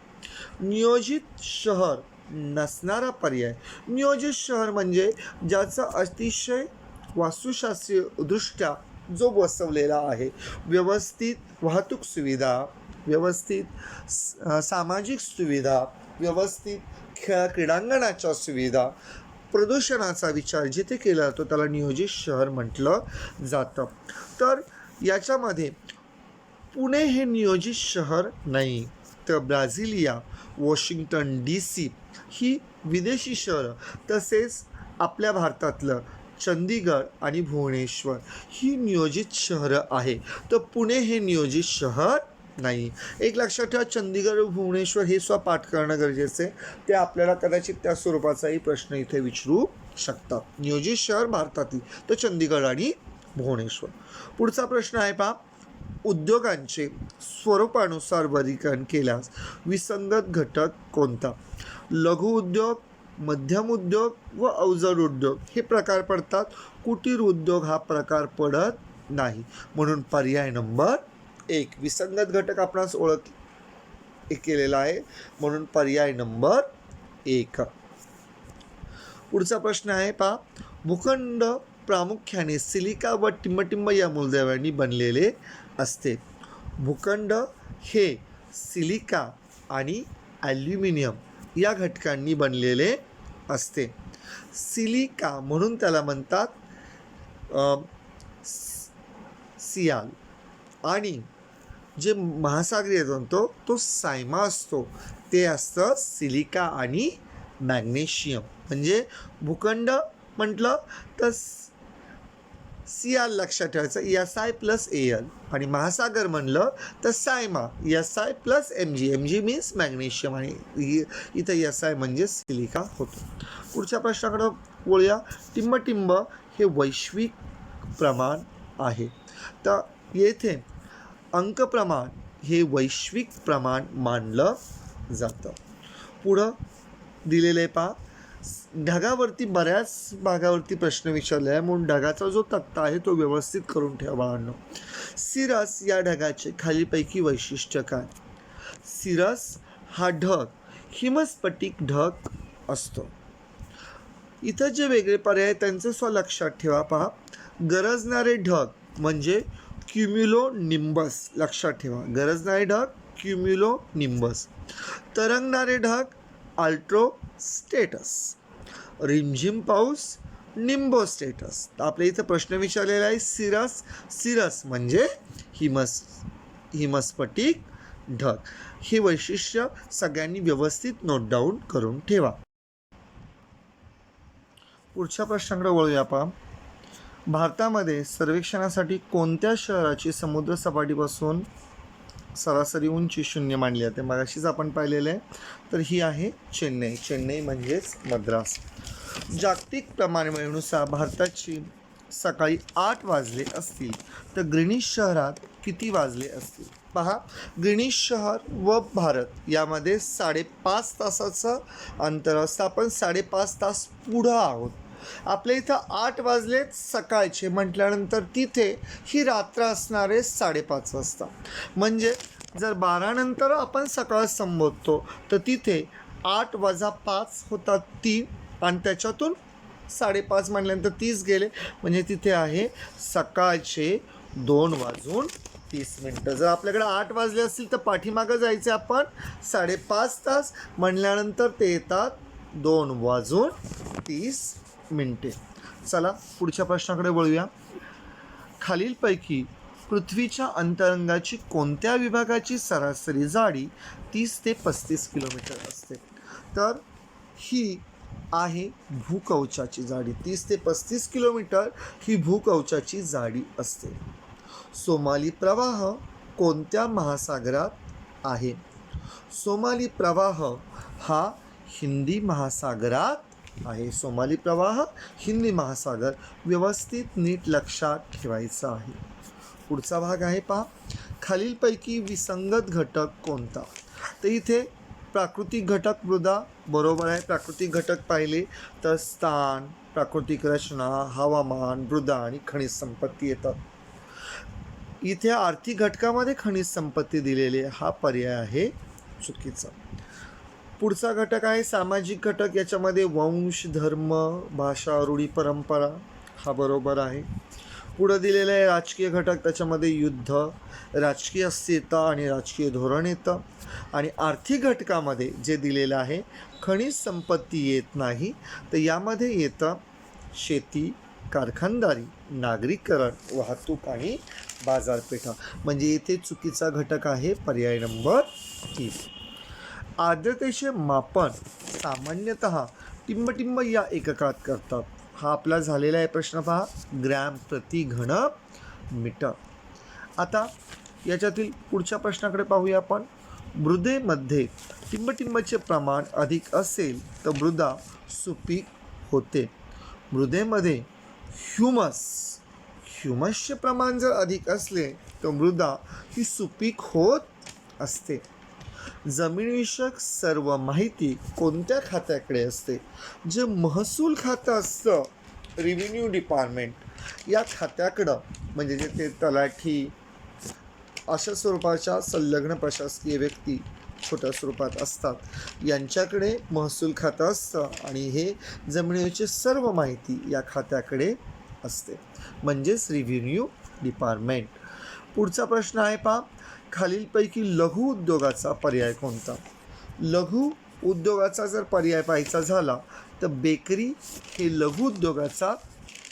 नियोजित शहर नसणारा पर्याय. नियोजित शहर म्हणजे ज्याचं अतिशय वास्तुशास्त्रीय दृष्ट्या जो बसवलेला आहे, व्यवस्थित वाहतूक सुविधा, व्यवस्थित सामाजिक सुविधा, व्यवस्थित क्रीडांगणाच्या सुविधा, प्रदूषणाचा विचार जिथे केला जातो त्याला नियोजित शहर म्हटलं जातं. तर याच्यामध्ये पुणे हे नियोजित शहर नाही, तर ब्राझिलिया, वॉशिंग्टन DC ही विदेशी शहरं, तसेच आपल्या भारतातलं चंदीगड आणि भुवनेश्वर ही नियोजित शहरं आहे, तर पुणे हे नियोजित शहर नाही. एक लक्षात ठेवा, चंदीगड व भुवनेश्वर हे पाठ करणं गरजेचं आहे. ते आपल्याला कदाचित त्या स्वरूपाचाही प्रश्न इथे विचारू शकतात. नियोजित शहर भारतातील तर चंदीगड आणि भुवनेश्वर. पुढचा प्रश्न आहे पहा, उद्योगांचे स्वरूपानुसार वर्गीकरण केल्यास विसंगत घटक कोणता? लघु उद्योग, मध्यम उद्योग व अवजड उद्योग हे प्रकार पडतात. कुटीर उद्योग हा प्रकार पडत नाही, म्हणून पर्याय नंबर 1 विसंगत घटक आपणास केलेला आहे, म्हणून पर्याय नंबर 1. पुढचा प्रश्न आहे पहा, भूखंड प्रामुख्याने सिलिका व टिंबटिंब या मूलद्रव्यांनी बनलेले असते. भूखंड हे सिलिका आणि ॲल्युमिनियम या घटकांनी बनलेले असते. सिलिका म्हणून त्याला म्हणतात सियाल, आणि जे महासागरीय बनतो तो सायमा असतो, ते असतं सिलिका आणि मॅग्नेशियम. म्हणजे भूखंड म्हटलं तर सियाल लक्षात ठेवायचं, SI + AL, आणि महासागर म्हणलं तर Saima SI + Mg. Mg means magnesium आणि इथं SI म्हणजे सिलिका होतो. पुढच्या प्रश्नाकडं बोलूया. टिंबटिंब हे वैश्विक प्रमाण आहे, तर येथे अंक प्रमाण हे वैश्विक प्रमाण मानलं जातं. पुढं दिलेलं आहे पहा, ढगावरती बऱ्याच भागावरती प्रश्न विचारले आहे, म्हणून ढगाचा जो तक्ता आहे तो व्यवस्थित करून ठेवा बाळांनो. सिरस या ढगाचे खालीपैकी वैशिष्ट्य काय? सिरस हा ढग हिमस्फटिक ढग असतो. इथं जे वेगळे पर्याय त्यांचं लक्षात ठेवा पहा. गरजणारे ढग म्हणजे क्युम्युलोनिंबस, लक्षात ठेवा, गरज नाही ढग, क्युम्युलोनिंबस. तरंगणारे ढग अल्ट्रोस्टेटस. रिमझिम पाऊस निम्बोस्टेटस. आपल्या इथं प्रश्न विचारलेला आहे सिरस. सिरस म्हणजे हिमस्फटिक ढग. हे वैशिष्ट्य सगळ्यांनी व्यवस्थित नोट डाऊन करून ठेवा. पुढच्या प्रश्नाकडे वळूया आपण. भारतामध्ये सर्वेक्षणासाठी कोणत्या शहराची समुद्र सपाटीपासून सरासरी उंची 0 मानली जाते? मगाशीच आपण पाहिलेलं आहे. तर ही आहे चेन्नई. चेन्नई म्हणजेच मद्रास. जागतिक प्रमाणवेळेनुसार भारताची सकाळी 8 वाजले असतील तर ग्रीनिश शहरात किती वाजले असतील? पहा, ग्रीनिश शहर व भारत यामध्ये 5.5 तासाचं अंतर असतं. आपण 5.5 तास पुढं आहोत. आपल्या इथं 8 वाजले सकाळचे म्हटल्यानंतर तिथे ही रात्र असणारे 5:30 वाजता. म्हणजे जर 12 नंतर आपण सकाळ संबोधतो तर तिथे 8 वजा 5 होतात 3 आणि त्याच्यातून 5:30 म्हटल्यानंतर 30 गेले. म्हणजे तिथे आहे सकाळचे 2:30. जर आपल्याकडे 8 वाजले असतील तर पाठीमागं जायचे आपण 5.5 तास म्हटल्यानंतर ते येतात 2:30. चला पुढच्या प्रश्नाकडे वळूया. खालीलपैकी पृथ्वीच्या अंतरंगाची कोणत्या विभागाची सरासरी जाडी 30 ते 35 किलोमीटर असते? तर ही आहे भूकवचाची जाडी. 30 ते 35 किलोमीटर ही भूकवचाची जाडी असते. सोमाली प्रवाह कोणत्या महासागरात आहे? सोमाली प्रवाह हा हिंदी महासागरात आहे. सोमाली प्रवाह हिंदी महासागर. व्यवस्थित नीट लक्षात ठेवायचं आहे. पुढचा भाग आहे पहा, खालीलपैकी विसंगत घटक कोणता? तर इथे प्राकृतिक घटक मृदा बरोबर आहे. प्राकृतिक घटक पाहिले तर स्थान, प्राकृतिक रचना, हवामान, मृदा आणि खनिज संपत्ती येतात. इथे आर्थिक घटकामध्ये खनिज संपत्ती दिलेली आहे, हा पर्याय आहे चुकीचा. पुढचा घटक आहे सामाजिक घटक. याच्यामध्ये वंश, धर्म, भाषा, रूढी, परंपरा हा बरोबर आहे. पुढं दिलेलं आहे राजकीय घटक. त्याच्यामध्ये युद्ध, राजकीय अस्थिरता आणि राजकीय धोरण येतं. आणि आर्थिक घटकामध्ये जे दिलेलं आहे खनिज संपत्ती येत नाही, तर यामध्ये येतं शेती, कारखानदारी, नागरीकरण, वाहतूक आणि बाजारपेठा. म्हणजे येथे चुकीचा घटक आहे पर्याय नंबर 3. आर्द्रतेचे मापन सामान्यतः टिंब या एककात करतात. हा आपला झालेला आहे प्रश्न पहा, ग्रॅम प्रति घन मीटर. आता याच्यातील पुढच्या प्रश्नाकडे पाहूया आपण. मृदेमध्ये टिंबचे प्रमाण अधिक असेल तर मृदा सुपीक होते. मृदेमध्ये ह्युमसचे प्रमाण जर अधिक असले तर मृदा ही सुपीक होत असते. जमीनविषयक सर्व माहिती कोणत्या खात्याकडे असते? जे महसूल खातं असतं, रेव्हेन्यू डिपार्टमेंट, या खात्याकडं, म्हणजे जे ते तलाठी अशा स्वरूपाच्या संलग्न प्रशासकीय व्यक्ती छोट्या स्वरूपात असतात, यांच्याकडे महसूल खातं असतं आणि हे जमिनीची सर्व माहिती या खात्याकडे असते, म्हणजेच रेव्हेन्यू डिपार्टमेंट. पुढचा प्रश्न आहे पहा, खालीलपैकी लघु उद्योगाचा पर्याय कोणता? लघु उद्योगाचा जर पर्याय पाहायचा झाला तर बेकरी हे लघु उद्योगाचा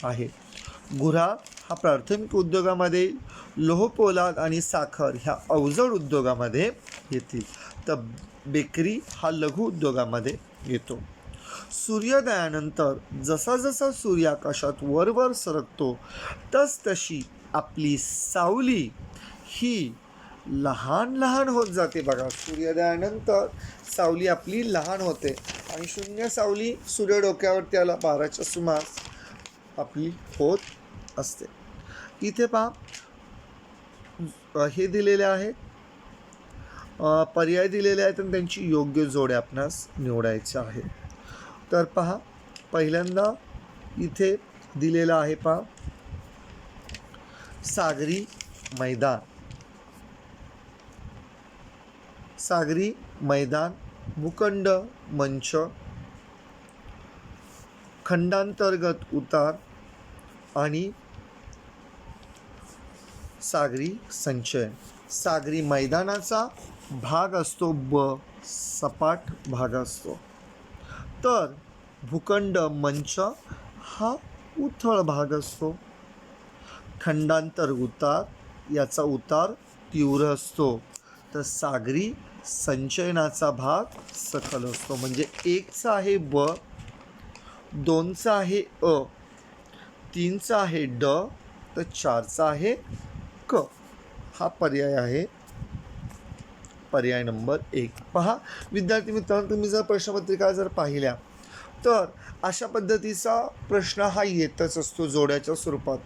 आहे. गुऱ्हाळ हा प्राथमिक उद्योगामध्ये, लोहपोलाद आणि साखर ह्या अवजड उद्योगामध्ये येतील, तर बेकरी हा लघु उद्योगामध्ये येतो. सूर्योदयानंतर जसा जसा सूर्य आकाशात वरवर सरकतो तशी आपली सावली ही लहान लहान होत जाते. बघा, सूर्योदयानंतर सावली आपली लहान होते आणि शून्य सावली सूर्य डोक्यावरती आला 12च्या सुमारास आपली होत असते. इथे पहा हे दिलेले आहेत, पर्याय दिलेले आहेत आणि त्यांची योग्य जोड आपणास निवडायची आहे. तर पहा, पहिल्यांदा इथे दिलेलं आहे पहा, सागरी मैदान. सागरी मैदान, भूखंड, मंच, खंडांतर्गत उतार आणि सागरी संचयन. सागरी मैदानाचा भाग असतो ब, सपाट भाग असतो. तर भूखंड मंच हा उथळ भाग असतो. खंडांतर उतार, याचा उतार तीव्र असतो. तर सागरी संचयनाचा भाग सखल असतो. म्हणजे 1चा आहे ब, 2चा आहे अ, 3चा आहे ड, तर 4चा आहे क. हा पर्याय आहे पर्याय नंबर 1. पहा विद्यार्थी मित्रांनो, तुम्ही जर प्रश्नपत्रिका जर पाहिल्या तर अशा पद्धतीचा प्रश्न हा येतच असतो जोड्याच्या स्वरूपात.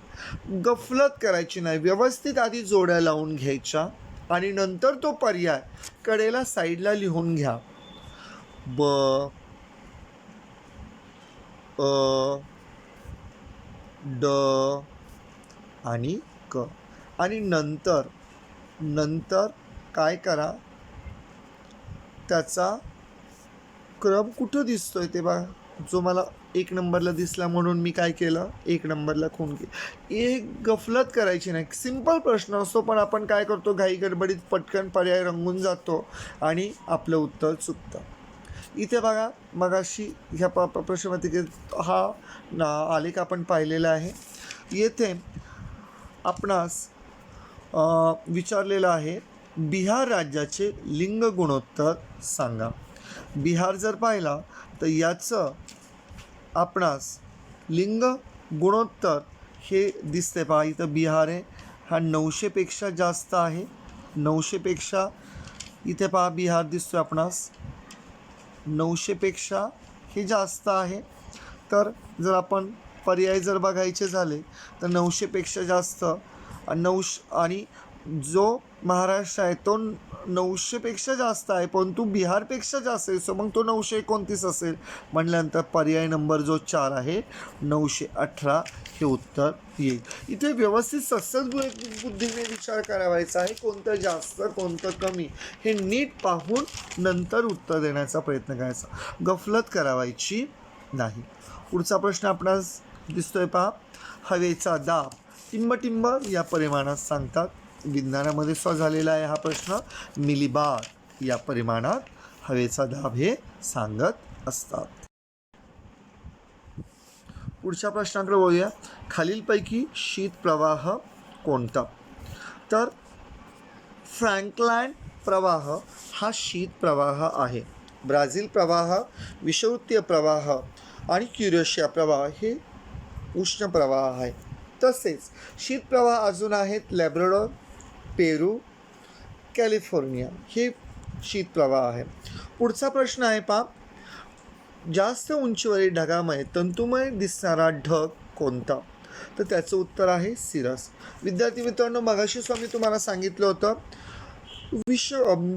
गफलत करायची नाही, व्यवस्थित आधी जोड्या लावून घ्यायच्या आणि नंतर तो पर्याय कडेला साईडला लिहून घ्या. ब, अ, ड आणि क. आणि नंतर काय करा, त्याचा क्रम कुठं दिसतोय ते बघा. जो मला 1 नंबरला दिसला म्हणून मी काय केलं, 1 नंबरला खून केलं. एक गफलत करायची नाही. सिंपल प्रश्न असतो, पण आपण काय करतो, घाई गडबडीत पटकन पर्याय रंगून जातो आणि आपलं उत्तर चुकतं. इथे बघा, मगाशी ह्या प्रश्नपत्रिकेत हा आलेख आपण पाहिलेला आहे. येथे आपणास विचारलेलं आहे, बिहार राज्याचे लिंग गुणोत्तर सांगा. बिहार जर पाहिला तर याचं आपणास लिंग गुणोत्तर हे दिसते. पहा इथं बिहार आहे, हा 900पेक्षा जास्त आहे. 900पेक्षा इथे पहा बिहार दिसतोय आपणास, 900पेक्षा हे जास्त आहे. तर जर आपण पर्याय जर बघायचे झाले तर 900पेक्षा जास्त आणि जो महाराष्ट्र आहे तो 900पेक्षा जास्त आहे, परंतु बिहारपेक्षा जास्त आहे. सो मग तो 929 असेल. म्हटल्यानंतर पर्याय नंबर जो 4 आहे 918 हे उत्तर येईल. इथे व्यवस्थित सतत बुद्धीने विचार करावायचा आहे, कोणतं जास्त कोणतं कमी हे नीट पाहून नंतर उत्तर देण्याचा प्रयत्न करायचा. गफलत करावायची नाही. पुढचा प्रश्न आपणास दिसतोय पहा, हवेचा दाब टिंब या परिमाणात सांगतात. विज्ञानामध्ये झालेला आहे हा प्रश्न. मिलीबार या परिमाणात हवेचा दाब हे सांगत असतात. पुढच्या प्रश्नाकडे बोलूया. खालीलपैकी शीत प्रवाह कोणता? तर फ्रँकलँड प्रवाह हा शीत प्रवाह आहे. ब्राझील प्रवाह, विषुववृत्तीय प्रवाह आणि क्युरेशिया प्रवाह हे उष्ण प्रवाह आहे. तसेच शीत प्रवाह अजून आहेत लॅब्राडोर, पेरू, कॅलिफोर्निया हे शीत प्रवाह आहे. पुढचा प्रश्न आहे पहा, जास्त उंचीवरील ढगामुळे तंतुमय दिसणारा ढग कोणता? तर त्याचं उत्तर आहे सिरस. विद्यार्थी मित्रांनो, मगाशी मी तुम्हाला सांगितलं होतं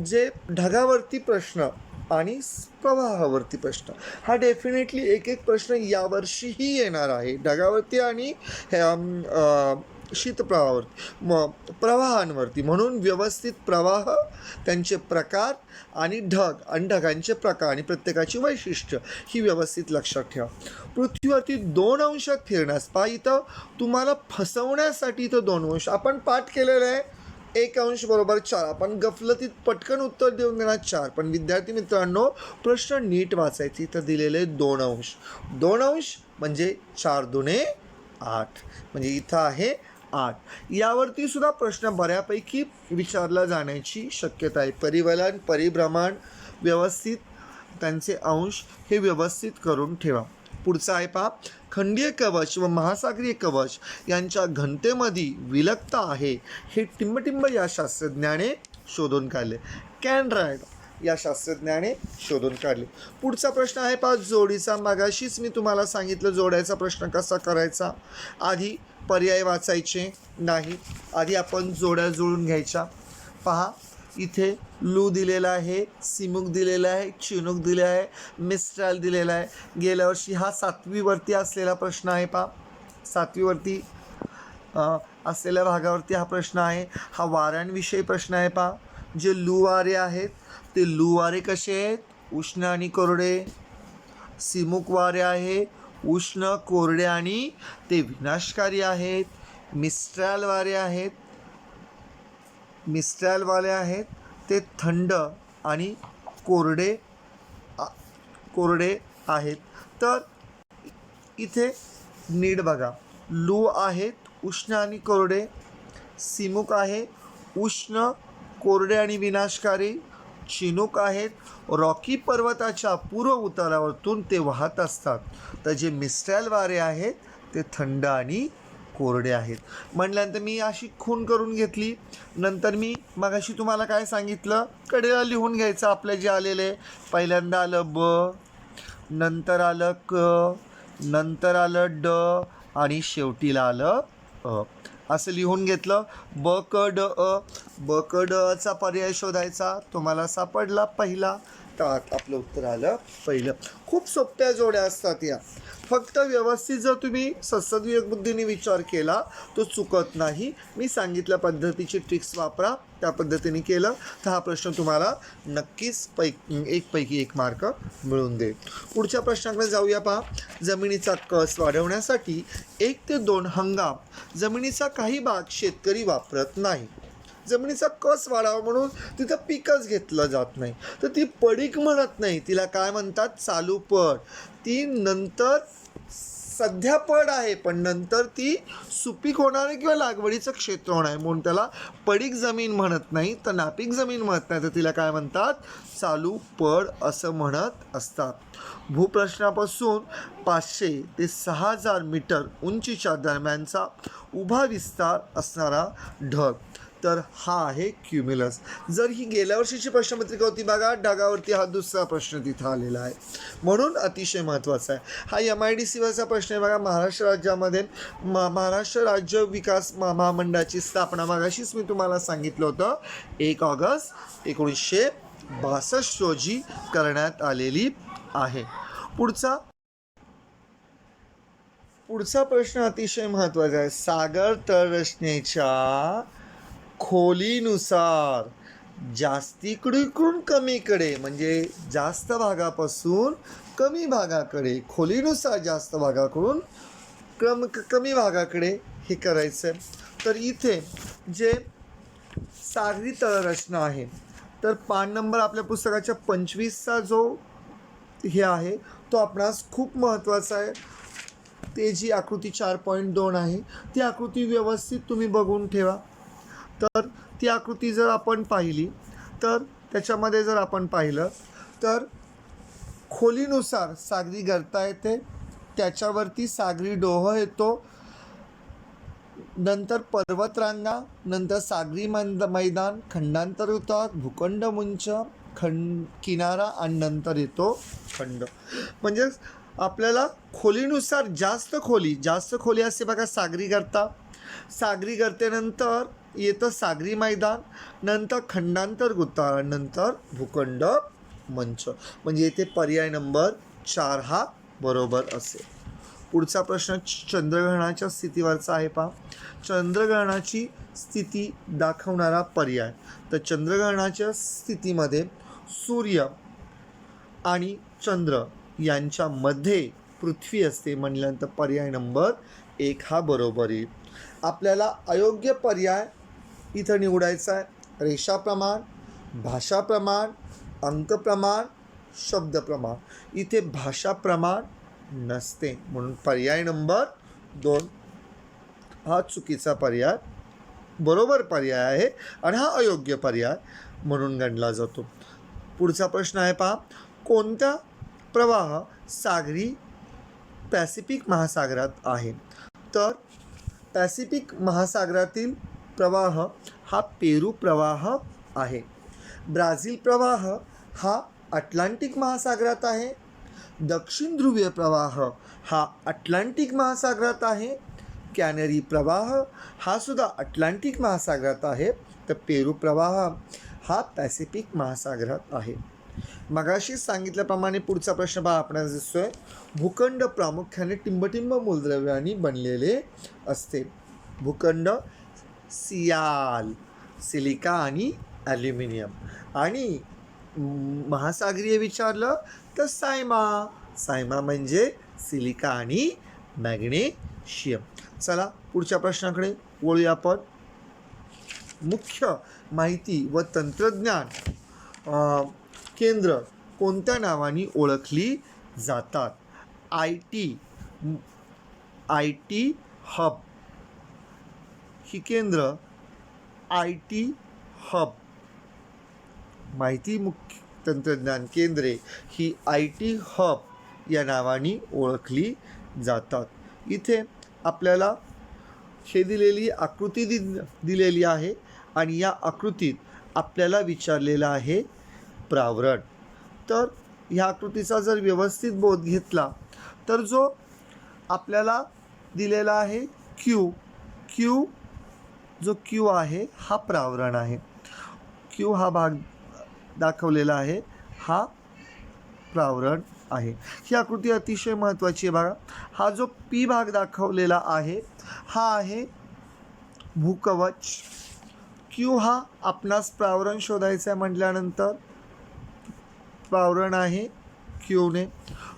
जे ढगावरती प्रश्न आणि प्रवाहावरती प्रश्न हा डेफिनेटली एक प्रश्न यावर्षीही येणार आहे. ढगावरती आणि शीतप्रवाहावरती प्रवाहांवरती. म्हणून व्यवस्थित प्रवाह, त्यांचे प्रकार आणि ढगांचे प्रकार आणि प्रत्येकाची वैशिष्ट्य ही व्यवस्थित लक्षात ठेवा. पृथ्वीवरती 2 अंशात फिरण्यास पहा, इथं तुम्हाला फसवण्यासाठी इथं 2 अंश आपण पाठ केलेलं आहे. 1 अंश बरोबर 4. आपण गफलतीत पटकन उत्तर देऊन देणार 4. पण विद्यार्थी मित्रांनो, प्रश्न नीट वाचायचे. इथं दिलेले 2 अंश. 2 अंश म्हणजे 4 दुणे 8, म्हणजे इथं आहे 8. यावरती सुद्धा प्रश्न बऱ्यापैकी विचारला जाण्याची शक्यता आहे. परिवलन, परिभ्रमण व्यवस्थित त्यांचे अंश हे व्यवस्थित करून ठेवा. पुढचा आहे पहा, खंडीय कवच व महासागरीय कवच यांच्या घनतेमध्ये विलगता आहे हे टिंब या शास्त्रज्ञाने शोधून काढले. कॅनरॅड या शास्त्रज्ञाने शोधून काढले. पुढचा प्रश्न आहे पहा, जोडीचा. मागाशीच मी तुम्हाला सांगितलं जोड्याचा प्रश्न कसा करायचा. आधी पर्याय वाचायचे नाही, आधी आपण जोड्या जुळून घ्यायच्या. पहा इथे लू दिलेला आहे, सिमुक दिलेला आहे, चिनुक दिलेला आहे, मिस्ट्राल दिलेला आहे. गेल्या वर्षी हा 7वीवरती असलेला प्रश्न आहे. पहा 7वीवरती असलेल्या भागावरती हा प्रश्न आहे. हा वाऱ्यांविषयी प्रश्न आहे. पहा जे लू वारे आहेत ते लू वारे कसे आहेत, उष्ण आणि कोरडे. सिमुक वारे आहे उष्ण, कोरडे आणि ते विनाशकारी आहेत. मिस्ट्राल वारे आहेत मिस्ट्रॅलवाले आहेत ते थंड आणि कोरडे कोरडे आहेत. तर इथे नीट बघा, लू आहेत उष्ण आणि कोरडे, सिमुक आहे उष्ण कोरडे आणि विनाशकारी, चिनूक आहेत रॉकी पर्वताच्या पूर्व उतारावरतून ते वाहत असतात. तर जे मिस्ट्रॅल वारे आहेत ते थंड आणि कोरडे आहेत. म्हटल्यानंतर मी अशी खून करून घेतली. नंतर मी मगाशी तुम्हाला काय सांगितलं, कडेला लिहून घ्यायचं आपलं जे आलेले. पहिल्यांदा आलं ब, नंतर आलं क, नंतर आलं ड आणि शेवटीला आलं अ. असं लिहून घेतलं. ब क ड अ. ब क ड अचा पर्याय शोधायचा. तुम्हाला सापडला पहिला, तर आपलं उत्तर आलं पहिलं. खूप सोप्या जोड्या असतात या. फक्त व्यवस्थित जर तुम्ही सद्सद्विवेक बुद्धीने विचार केला तो चुकत नाही. मी सांगितल्या पद्धतीची ट्रिक्स वापरा, त्या पद्धतीने केलं तर हा प्रश्न तुम्हाला नक्कीच पैकी एक मार्क मिळून देईल. पुढच्या प्रश्नाकडे जाऊया. पहा, जमिनीचा कस वाढवण्यासाठी 1 ते 2 हंगाम जमिनीचा काही भाग शेतकरी वापरत नाही. जमिनीचा कस वाढावा म्हणून तिथं पीकच घेतलं जात नाही, तर ती पडीक म्हणत नाही, तिला काय म्हणतात, चालू पड. ती नंतर सध्या पड आहे पण नंतर ती सुपीक होणार आहे किंवा लागवडीचं क्षेत्र होणार आहे, म्हणून त्याला पडीक जमीन म्हणत नाही, तर नापीक जमीन म्हणत नाही, तर तिला काय म्हणतात, चालू पड असं म्हणत असतात. भूप्रश्नापासून 500 ते 6000 मीटर उंचीच्या दरम्यानचा उभा विस्तार असणारा ढग, तर हा आहे क्युम्युलस. जर ही गेल्या वर्षीची प्रश्नपत्रिका होती बघा, ढगावरती हा दुसरा प्रश्न तिथं आलेला आहे, म्हणून अतिशय महत्त्वाचा आहे. हा MIDCवरचा प्रश्न आहे बघा. महाराष्ट्र राज्यामध्ये महाराष्ट्र राज्य विकास महामंडळाची स्थापना मागाशीच मी तुम्हाला सांगितलं होतं 1 ऑगस्ट 1962 रोजी करण्यात आलेली आहे. पुढचा प्रश्न अतिशय महत्त्वाचा आहे. सागर तळरचनेच्या खोलीनुसार जास्तीकडून कमीकडे, म्हणजे जास्त भागापासून कमी भागाकडे, खोलीनुसार जास्त भागाकडून कमी भागाकडे हे करायचं आहे. तर इथे जे सागरी तळरचना आहे, तर पान नंबर आपल्या पुस्तकाच्या 25चा जो हे आहे तो आपणास खूप महत्त्वाचा आहे. ते जी आकृती 4.2 आहे ती आकृती व्यवस्थित तुम्ही बघून ठेवा. तर ती आकृती जर आपण पाहिली तर त्याच्यामध्ये जर आपण पाहिलं तर खोलीनुसार सागरी गर्ता येते, त्याच्यावरती सागरी डोह येतो, नंतर पर्वतरांगा, नंतर सागरी मैदान, खंडांतर होतात, भूखंड उंच, किनारा आणि नंतर येतो खंड. म्हणजे आपल्याला खोलीनुसार जास्त खोली असते बघा. सागरी गर्तेनंतर येतं सागरी मैदान, नंतर खंडांतर गुत्ताळ, नंतर भूखंड मंच. म्हणजे इथे पर्याय नंबर 4 हा बरोबर असेल. पुढचा प्रश्न चंद्रग्रहणाच्या स्थितीवरचा आहे. पहा, चंद्रग्रहणाची स्थिती दाखवणारा पर्याय. तर चंद्रग्रहणाच्या स्थितीमध्ये सूर्य आणि चंद्र यांच्यामध्ये पृथ्वी असते, म्हणल्यानंतर पर्याय नंबर 1 हा बरोबर येईल. आपल्याला अयोग्य पर्याय इथं निवडायचा आहे. रेषा प्रमाण, भाषा प्रमाण, अंक प्रमाण, शब्द प्रमाण. इथे भाषा प्रमाण नसते, म्हणून पर्याय नंबर 2 हा चुकीचा पर्याय, बरोबर पर्याय आहे आणि हा अयोग्य पर्याय म्हणून गणला जातो. पुढचा प्रश्न आहे. पहा, कोणता प्रवाह सागरी पॅसिफिक महासागरात आहे. तर पॅसिफिक महासागरातील प्रवाह हा पेरू प्रवाह आहे. ब्राझील प्रवाह हा अटलांटिक महासागरात आहे. दक्षिण ध्रुवीय प्रवाह हा अटलांटिक महासागरात आहे. कॅनरी प्रवाह हा सुद्धा अटलांटिक महासागरात आहे. तर पेरू प्रवाह हा पॅसिफिक महासागरात आहे. मगाशी सांगितल्याप्रमाणे पुढचा प्रश्न पहा आपणास दिसतोय. भूखंड प्रामुख्याने टिंबटिंब मूलद्रव्यांनी बनलेले असते. भूखंड सिलिका आणि ॲल्युमिनियम, आणि महासागरीय विचारलं तर सायमा म्हणजे सिलिका आणि मॅग्नेशियम. चला पुढच्या प्रश्नाकडे वळूया आपण. मुख्य माहिती व तंत्रज्ञान केंद्र कोणत्या नावाने ओळखली जातात? आय टी हब ही केंद्र IT हब माहिती मुख्य तंत्रज्ञान केंद्रे ही IT हब या नावाने ओळखली जातात. इथे आपल्याला हे दिलेली आकृती दिलेली आहे आणि या आकृतीत आपल्याला विचारलेलं आहे प्रावरण. तर ह्या आकृतीचा जर व्यवस्थित बोध घेतला तर जो आपल्याला दिलेला आहे क्यू आहे हा प्रावरण आहे. क्यू हा भाग दाखवलेला आहे हा प्रावरण आहे. ही आकृती अतिशय महत्त्वाची आहे बघा. हा जो पी भाग दाखवलेला आहे हा आहे भूकवच. क्यू हा आपणास प्रावरण शोधायचं आहे म्हटल्यानंतर प्रावरण आहे क्यूने.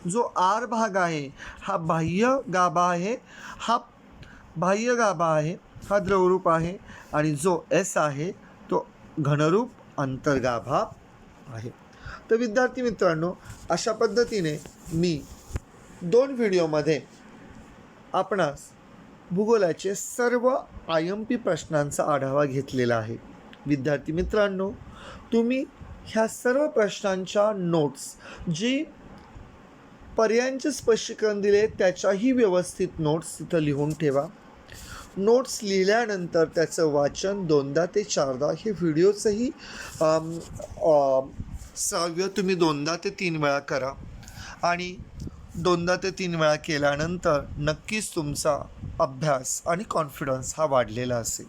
जो आर भाग आहे हा बाह्य गाभा आहे, हा बाह्य गाभा आहे, हा द्रवरूप आहे आणि जो एस आहे तो घनरूप अंतर्गाभा आहे. तर विद्यार्थी मित्रांनो, अशा पद्धतीने मी 2 व्हिडिओमध्ये आपणास भूगोलाचे सर्व IMP प्रश्नांचा आढावा घेतलेला आहे. विद्यार्थी मित्रांनो, तुम्ही ह्या सर्व प्रश्नांच्या नोट्स जी पर्यायांचे स्पष्टीकरण दिले त्याच्याही व्यवस्थित नोट्स तिथं लिहून ठेवा. नोट्स लिहिल्यानंतर त्याचं वाचन 2दा ते 4दा हे व्हिडिओचंही श्राव्य तुम्ही 2दा ते 3 वेळा करा आणि 2दा ते 3 वेळा केल्यानंतर नक्कीच तुमचा अभ्यास आणि कॉन्फिडन्स हा वाढलेला असेल.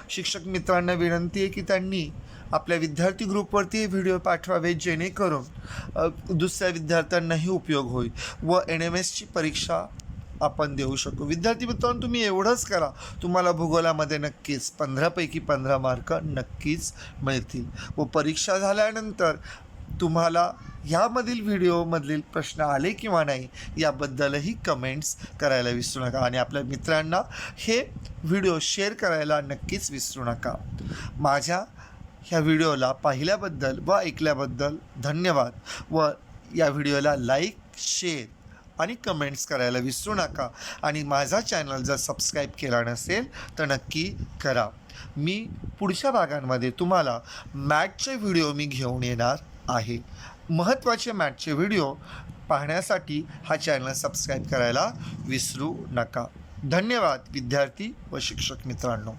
शिक्षक मित्रांना विनंती आहे की त्यांनी आपल्या विद्यार्थी ग्रुपवरती हे व्हिडिओ पाठवावे जेणेकरून दुसऱ्या विद्यार्थ्यांनाही उपयोग होईल व NMSची परीक्षा आपण देऊ शकू. विद्यार्थी मित्रांनो, तुम्ही एवढंच करा, तुम्हाला भूगोलामध्ये नक्कीच 15 पैकी 15 मार्क नक्कीच मिळतील व परीक्षा झाल्यानंतर तुम्हाला ह्यामधील व्हिडिओमधील प्रश्न आले किंवा नाही याबद्दलही कमेंट्स करायला विसरू नका आणि आपल्या मित्रांना हे व्हिडिओ शेअर करायला नक्कीच विसरू नका. माझ्या ह्या व्हिडिओला पाहिल्याबद्दल व ऐकल्याबद्दल धन्यवाद व या व्हिडिओला लाईक, शेअर आणि कमेंट्स करायला विसरू नका आणि माझा चॅनल जर सबस्क्राईब केला नसेल तर नक्की करा. मी पुढच्या भागांमध्ये तुम्हाला मॅथचे व्हिडिओ मी घेऊन येणार आहे. महत्त्वाचे मॅथचे व्हिडिओ पाहण्यासाठी हा चॅनल सबस्क्राईब करायला विसरू नका. धन्यवाद विद्यार्थी व शिक्षक मित्रांनो.